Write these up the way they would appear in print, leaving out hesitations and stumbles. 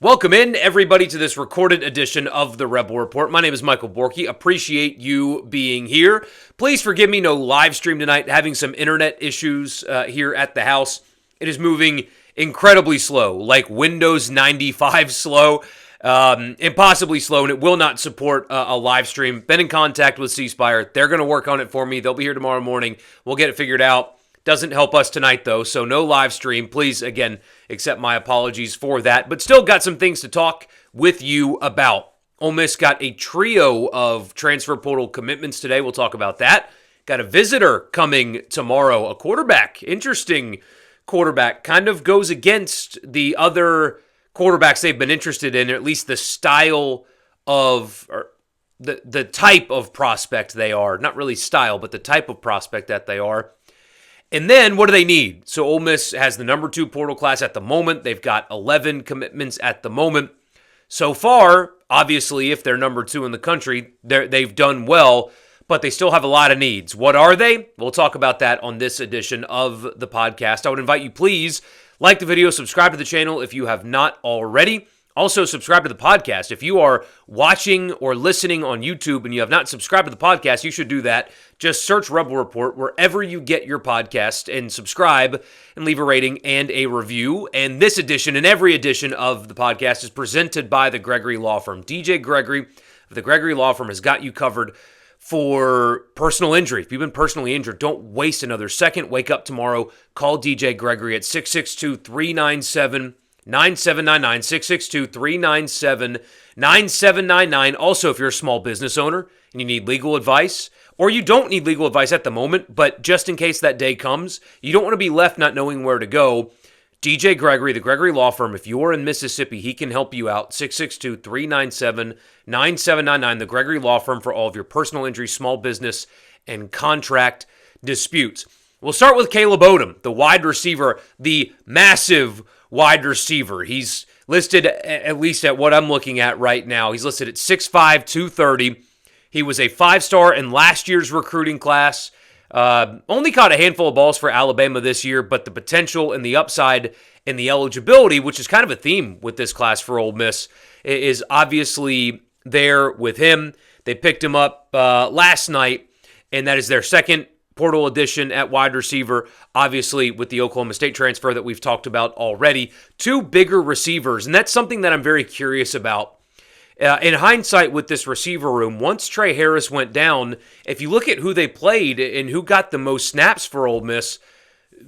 Welcome in, everybody, to this recorded edition of the Rebel Report. My name is Michael Borky. Appreciate you being here. Please forgive me, no live stream tonight. Having some internet issues here at the house. It is moving incredibly slow, like Windows 95 slow, impossibly slow, and it will not support a live stream. Been in contact with C Spire. They're going to work on it for me. They'll be here tomorrow morning. We'll get it figured out. Doesn't help us tonight, though, so no live stream. Please, again, accept my apologies for that. But still got some things to talk with you about. Ole Miss got a trio of transfer portal commitments today. We'll talk about that. Got a visitor coming tomorrow, a quarterback. Interesting quarterback. Kind of goes against the other quarterbacks they've been interested in, or at least the style of, or the type of prospect they are. Not really style, but the type of prospect that they are. And then, what do they need? So, Ole Miss has the number 2 portal class at the moment. They've got 11 commitments at the moment. So far, obviously, if they're number 2 in the country, they've done well, but they still have a lot of needs. What are they? We'll talk about that on this edition of the podcast. I would invite you, please, like the video, subscribe to the channel if you have not already. Also, subscribe to the podcast. If you are watching or listening on YouTube and you have not subscribed to the podcast, you should do that. Just search Rebel Report wherever you get your podcast and subscribe and leave a rating and a review. And this edition and every edition of the podcast is presented by the Gregory Law Firm. DJ Gregory of the Gregory Law Firm has got you covered for personal injury. If you've been personally injured, don't waste another second. Wake up tomorrow. Call DJ Gregory at 662-397-9799, 662-397-9799. Also, if you're a small business owner and you need legal advice, or you don't need legal advice at the moment, but just in case that day comes, you don't want to be left not knowing where to go, DJ Gregory, the Gregory Law Firm, if you're in Mississippi, he can help you out. 662-397-9799, the Gregory Law Firm, for all of your personal injury, small business, and contract disputes. We'll start with Caleb Odom, the wide receiver, the massive wide receiver. He's listed, at least at what I'm looking at right now, he's listed at 6'5", 230. He was a 5-star in last year's recruiting class. Only caught a handful of balls for Alabama this year, but the potential and the upside and the eligibility, which is kind of a theme with this class for Ole Miss, is obviously there with him. They picked him up last night, and that is their second portal addition at wide receiver, obviously with the Oklahoma State transfer that we've talked about already. 2 bigger receivers, and that's something that I'm very curious about. In hindsight with this receiver room, once Trey Harris went down, if you look at who they played and who got the most snaps for Ole Miss,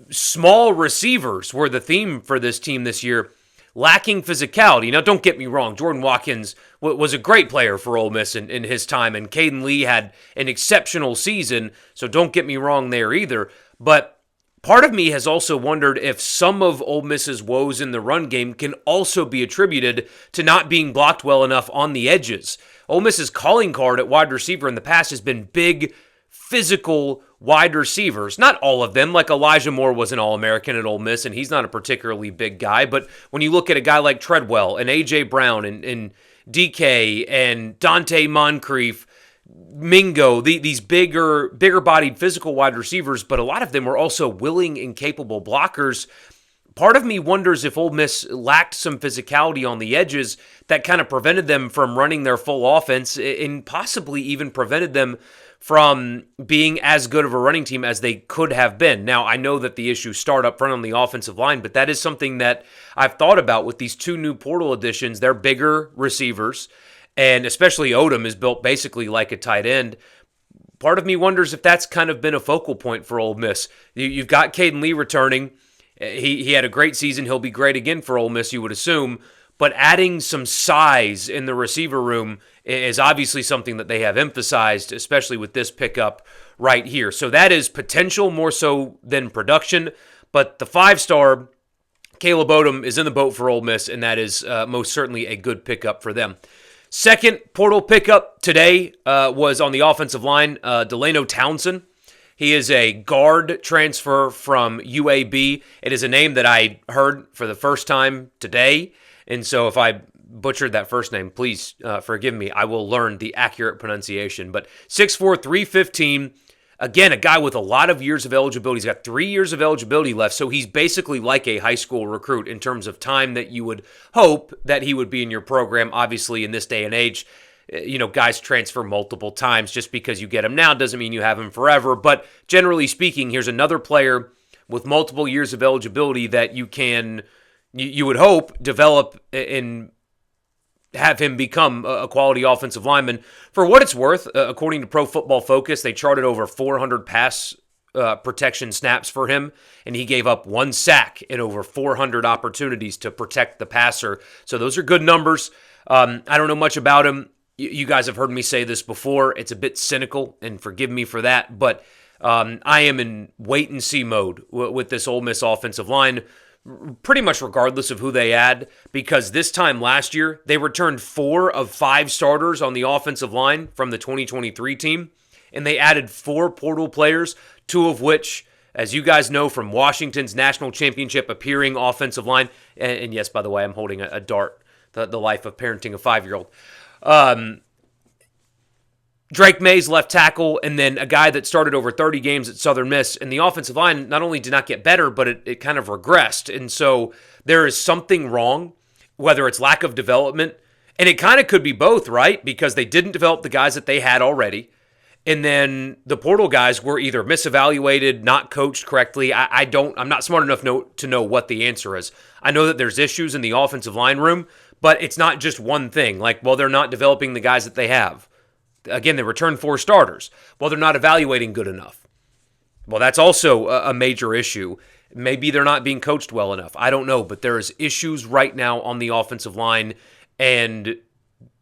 small receivers were the theme for this team this year, lacking physicality. Now, don't get me wrong, Jordan Watkins was a great player for Ole Miss in his time, and Caden Lee had an exceptional season, so don't get me wrong there either. But part of me has also wondered if some of Ole Miss's woes in the run game can also be attributed to not being blocked well enough on the edges. Ole Miss's calling card at wide receiver in the past has been big, physical wide receivers. Not all of them, like Elijah Moore was an All-American at Ole Miss, and he's not a particularly big guy. But when you look at a guy like Treadwell and A.J. Brown and DK and Dante Moncrief, Mingo, these bigger-bodied physical wide receivers, but a lot of them were also willing and capable blockers. Part of me wonders if Ole Miss lacked some physicality on the edges that kind of prevented them from running their full offense and possibly even prevented them from being as good of a running team as they could have been. Now, I know that the issues start up front on the offensive line, but that is something that I've thought about with these 2 new portal additions. They're bigger receivers, and especially Odom is built basically like a tight end. Part of me wonders if that's kind of been a focal point for Ole Miss. You've got Caden Lee returning. He had a great season. He'll be great again for Ole Miss, you would assume. But adding some size in the receiver room is obviously something that they have emphasized, especially with this pickup right here. So that is potential more so than production. But the 5-star, Caleb Odom, is in the boat for Ole Miss, and that is most certainly a good pickup for them. Second portal pickup today was on the offensive line, Delano Townsend. He is a guard transfer from UAB. It is a name that I heard for the first time today, and so if I butchered that first name, please forgive me. I will learn the accurate pronunciation. But 6'4", 315, Again, a guy with a lot of years of eligibility. He's got 3 years of eligibility left, so he's basically like a high school recruit in terms of time that you would hope that he would be in your program. Obviously, in this day and age, guys transfer multiple times. Just because you get him now doesn't mean you have him forever. But generally speaking, here's another player with multiple years of eligibility that you would hope develop and have him become a quality offensive lineman. For what it's worth, according to Pro Football Focus, they charted over 400 pass protection snaps for him, and he gave up 1 sack in over 400 opportunities to protect the passer. So those are good numbers. I don't know much about him. You guys have heard me say this before. It's a bit cynical, and forgive me for that, but I am in wait-and-see mode with this Ole Miss offensive line, pretty much regardless of who they add, because this time last year, they returned 4 of 5 starters on the offensive line from the 2023 team, and they added 4 portal players, 2 of which, as you guys know, from Washington's national championship appearing offensive line, and yes, by the way, I'm holding a dart, the life of parenting a 5-year-old. Drake May's left tackle, and then a guy that started over 30 games at Southern Miss, and the offensive line not only did not get better, but it kind of regressed. And so there is something wrong, whether it's lack of development, and it kind of could be both, right? Because they didn't develop the guys that they had already, and then the portal guys were either misevaluated, not coached correctly. I'm not smart enough to know what the answer is. I know that there's issues in the offensive line room, but it's not just one thing. They're not developing the guys that they have. Again, they returned 4 starters. Well, they're not evaluating good enough. Well, that's also a major issue. Maybe they're not being coached well enough. I don't know, but there is issues right now on the offensive line, and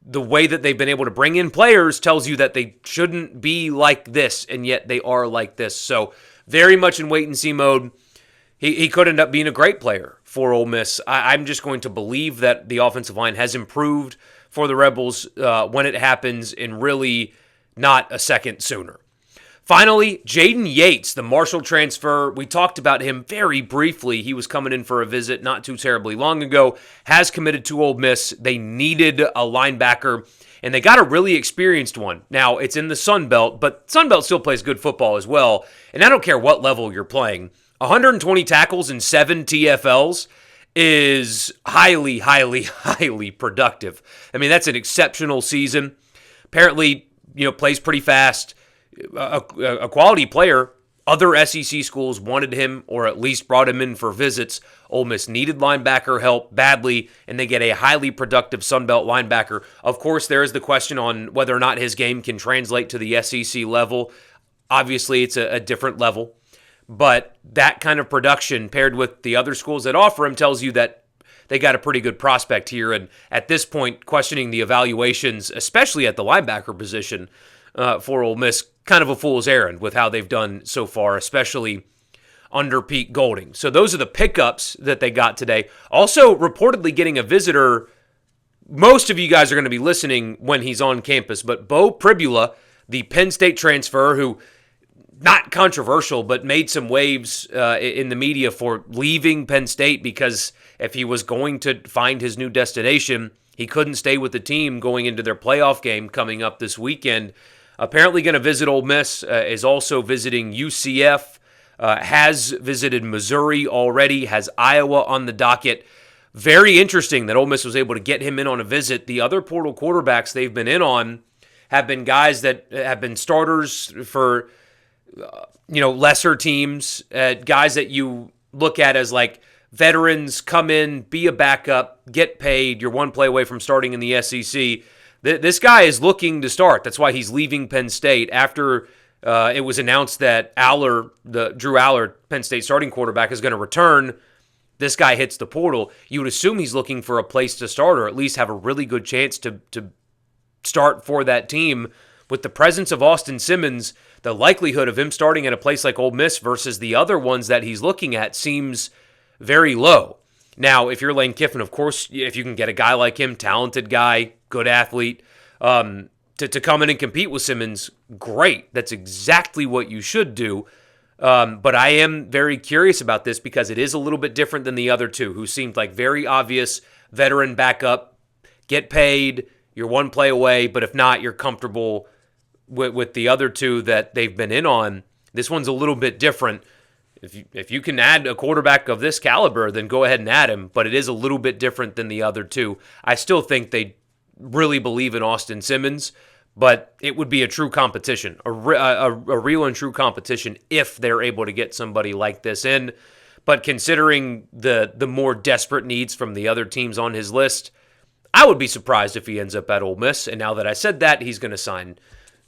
the way that they've been able to bring in players tells you that they shouldn't be like this, and yet they are like this. So very much in wait-and-see mode. He could end up being a great player for Ole Miss. I'm just going to believe that the offensive line has improved for the Rebels when it happens, and really not a second sooner. Finally, Jaden Yates, the Marshall transfer. We talked about him very briefly. He was coming in for a visit not too terribly long ago, has committed to Ole Miss. They needed a linebacker, and they got a really experienced one. Now, it's in the Sun Belt, but Sun Belt still plays good football as well, and I don't care what level you're playing. 120 tackles and 7 TFLs is highly, highly, highly productive. I mean, that's an exceptional season. Apparently, plays pretty fast. A quality player. Other SEC schools wanted him, or at least brought him in for visits. Ole Miss needed linebacker help badly, and they get a highly productive Sun Belt linebacker. Of course, there is the question on whether or not his game can translate to the SEC level. Obviously, it's a different level. But that kind of production paired with the other schools that offer him tells you that they got a pretty good prospect here. And at this point, questioning the evaluations, especially at the linebacker position for Ole Miss, kind of a fool's errand with how they've done so far, especially under Pete Golding. So those are the pickups that they got today. Also, reportedly getting a visitor. Most of you guys are going to be listening when he's on campus, but Bo Pribula, the Penn State transfer who, not controversial, but made some waves in the media for leaving Penn State because if he was going to find his new destination, he couldn't stay with the team going into their playoff game coming up this weekend. Apparently going to visit Ole Miss, is also visiting UCF, has visited Missouri already, has Iowa on the docket. Very interesting that Ole Miss was able to get him in on a visit. The other portal quarterbacks they've been in on have been guys that have been starters for lesser teams, guys that you look at as like veterans, come in, be a backup, get paid. You're one play away from starting in the SEC. This guy is looking to start. That's why he's leaving Penn State after it was announced that Drew Aller, Penn State starting quarterback, is going to return. This guy hits the portal. You would assume he's looking for a place to start, or at least have a really good chance to start for that team. With the presence of Austin Simmons, the likelihood of him starting at a place like Ole Miss versus the other ones that he's looking at seems very low. Now, if you're Lane Kiffin, of course, if you can get a guy like him, talented guy, good athlete, to come in and compete with Simmons, great. That's exactly what you should do. But I am very curious about this because it is a little bit different than the other two, who seemed like very obvious veteran backup, get paid, you're one play away, but if not, you're comfortable with the other two that they've been in on. This one's a little bit different. If you can add a quarterback of this caliber, then go ahead and add him. But it is a little bit different than the other two. I still think they really believe in Austin Simmons, but it would be a true competition, a real and true competition if they're able to get somebody like this in. But considering the more desperate needs from the other teams on his list, I would be surprised if he ends up at Ole Miss. And now that I said that, he's going to sign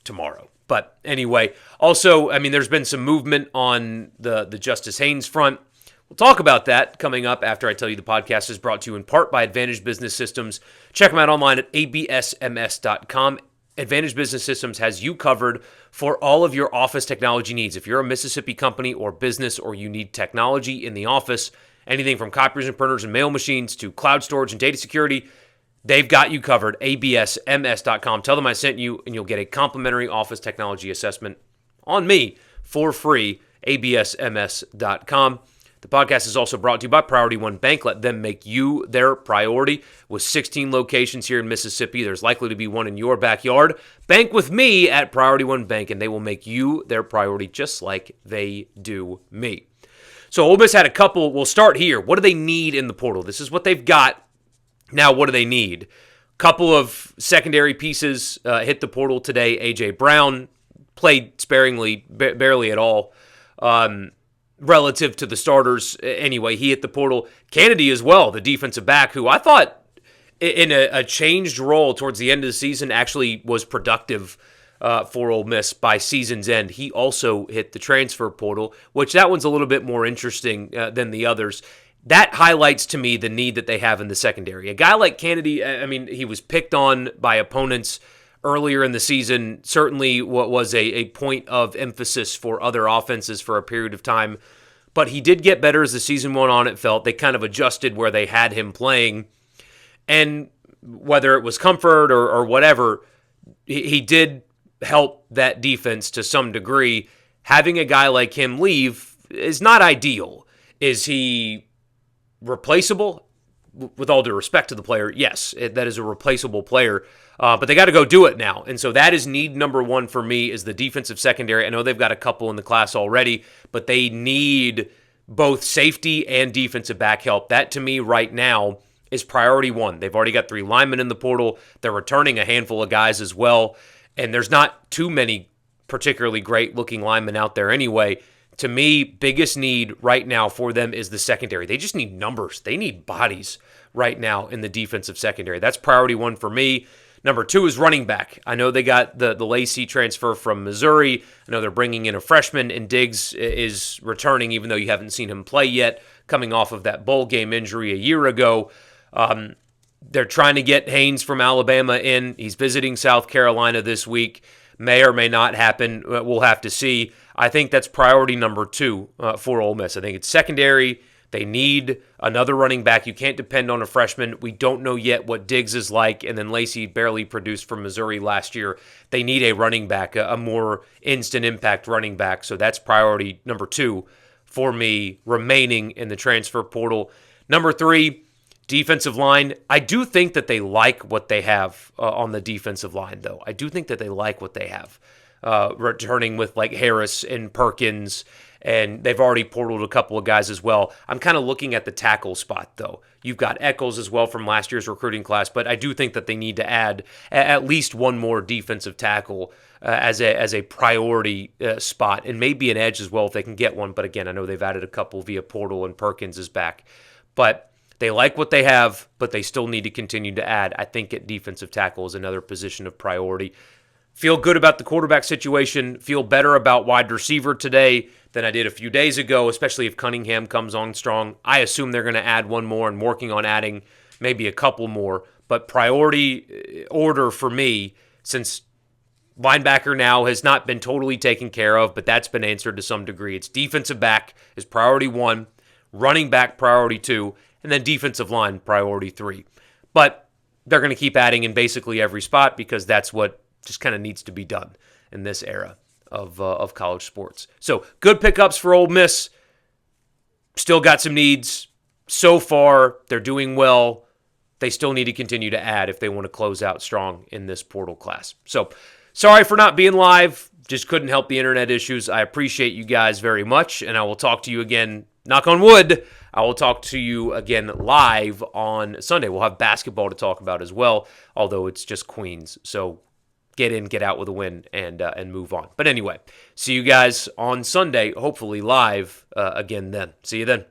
tomorrow. But anyway, also, there's been some movement on the Justice Haynes front. We'll talk about that coming up after I tell you the podcast is brought to you in part by Advantage Business Systems. Check them out online at absms.com. Advantage Business Systems has you covered for all of your office technology needs. If you're a Mississippi company or business or you need technology in the office, anything from copiers and printers and mail machines to cloud storage and data security, they've got you covered, absms.com. Tell them I sent you, and you'll get a complimentary office technology assessment on me for free, absms.com. The podcast is also brought to you by Priority One Bank. Let them make you their priority. With 16 locations here in Mississippi, there's likely to be one in your backyard. Bank with me at Priority One Bank, and they will make you their priority just like they do me. So Ole Miss had a couple. We'll start here. What do they need in the portal? This is what they've got. Now, what do they need? Couple of secondary pieces hit the portal today. A.J. Brown played sparingly, barely at all, relative to the starters. Anyway, he hit the portal. Kennedy as well, the defensive back, who I thought in a changed role towards the end of the season actually was productive for Ole Miss by season's end. He also hit the transfer portal, which that one's a little bit more interesting than the others. That highlights to me the need that they have in the secondary. A guy like Kennedy, he was picked on by opponents earlier in the season, certainly what was a point of emphasis for other offenses for a period of time. But he did get better as the season went on, it felt. They kind of adjusted where they had him playing. And whether it was comfort or whatever, he did help that defense to some degree. Having a guy like him leave is not ideal. Is he replaceable? With all due respect to the player, yes, that is a replaceable player, but they got to go do it now. And so that is need number one for me is the defensive secondary. I know they've got a couple in the class already, but they need both safety and defensive back help. That to me right now is priority one. They've already got 3 linemen in the portal. They're returning a handful of guys as well, and there's not too many particularly great looking linemen out there anyway. To me, biggest need right now for them is the secondary. They just need numbers. They need bodies right now in the defensive secondary. That's priority one for me. Number 2 is running back. I know they got the Lacey transfer from Missouri. I know they're bringing in a freshman, and Diggs is returning, even though you haven't seen him play yet, coming off of that bowl game injury a year ago. They're trying to get Haynes from Alabama in. He's visiting South Carolina this week. May or may not happen. We'll have to see. I think that's priority number 2 for Ole Miss. I think it's secondary. They need another running back. You can't depend on a freshman. We don't know yet what Diggs is like, and then Lacey barely produced from Missouri last year. They need a running back, a more instant impact running back. So that's priority number 2 for me remaining in the transfer portal. Number 3, defensive line. I do think that they like what they have on the defensive line, though. I do think that they like what they have. Returning with like Harris and Perkins, and they've already portaled a couple of guys as well. I'm kind of looking at the tackle spot, though. You've got Eccles as well from last year's recruiting class, but I do think that they need to add at least one more defensive tackle as a priority spot, and maybe an edge as well if they can get one. But again, I know they've added a couple via portal, and Perkins is back. But they like what they have, but they still need to continue to add. I think at defensive tackle is another position of priority. Feel good about the quarterback situation. Feel better about wide receiver today than I did a few days ago, especially if Cunningham comes on strong. I assume they're going to add one more and working on adding maybe a couple more. But priority order for me, since linebacker now has not been totally taken care of, but that's been answered to some degree. It's defensive back is priority 1, running back priority 2, and then defensive line priority 3. But they're going to keep adding in basically every spot because that's what just kind of needs to be done in this era of college sports. So good pickups for Ole Miss. Still got some needs. So far, they're doing well. They still need to continue to add if they want to close out strong in this portal class. So sorry for not being live. Just couldn't help the internet issues. I appreciate you guys very much, and I will talk to you again, knock on wood, I will talk to you again live on Sunday. We'll have basketball to talk about as well, although it's just Queens. So get in, get out with a win, and move on. But anyway, see you guys on Sunday, hopefully live again then. See you then.